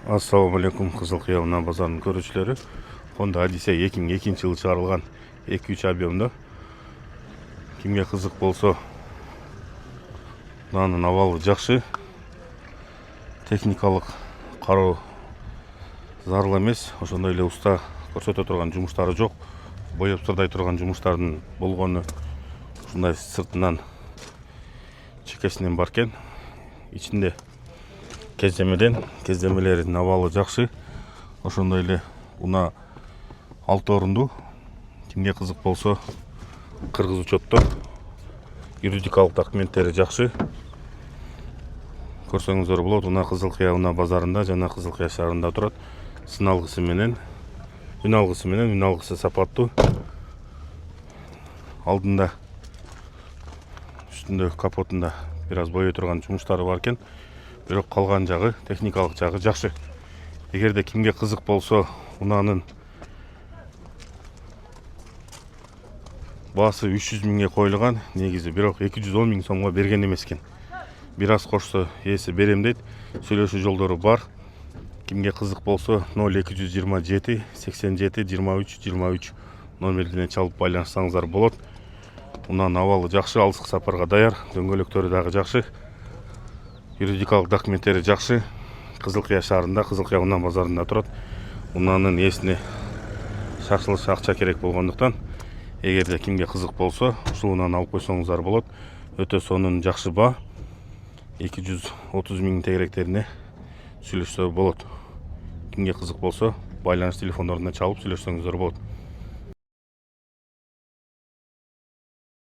Ассаламу алейкум, Кызылкия унаа базарынын көрүүчүлөрү. Honda Odyssey 2002 жылы чыгарылган 2.3 объемдо. Кимге кызык болсо, мунун абалы жакшы. Техникалык кароо зарыл эмес, ошондой эле уста көрсөтө турган жумуштары жок. Боеп сырдай турган жумуштардын болгону ушундай сыртынан чекесинен бар экен. Ичинде кездемелердин абалы жакшы. Ошондой эле унаа 6 орундуу. Кимге кызык болсо, кыргыз учетто. Юридикалык документтери жакшы. Көрсөңүздөр болот, унаа Кызылкия унаа базарында жана Кызылкия шаарында турат. Сын алгысы менен, үн алгысы сапаттуу. Алдында үстүндө капотунда бир аз бой турган жумуштары бар экен. Бирок калган жагы, техникалык жагы жакшы. Эгерде кимге кызык болсо, унаанын баасы 300 миңге коюлган, негизи бирок 210 миң сомго берген эмес экен. Бир аз кошсо ээси берем дейт. Сүйлөшүү жолдору бар. Кимге кызык болсо 0227 87 23 23 номерине чалып байланышсаңыздар болот. Унаанын абалы жакшы, алыскы сапарга даяр, дөңгөлөктөрү дагы жакшы. Юридикалык документтери жакшы. Кызылкия шаарында, Кызылкия унаа базарында турат. Унаанын ээсине шакшылыш акча керек болгондуктан, эгерде кимге кызык болсо, ушул унааны алып койсоңуздар болот. Өтө сонун жакшы баа. 230 миң тегеректерине сүйлөшсө болот. Кимге кызык болсо, байланыш телефондоруна чалып сүйлөшсөңүздөр болот.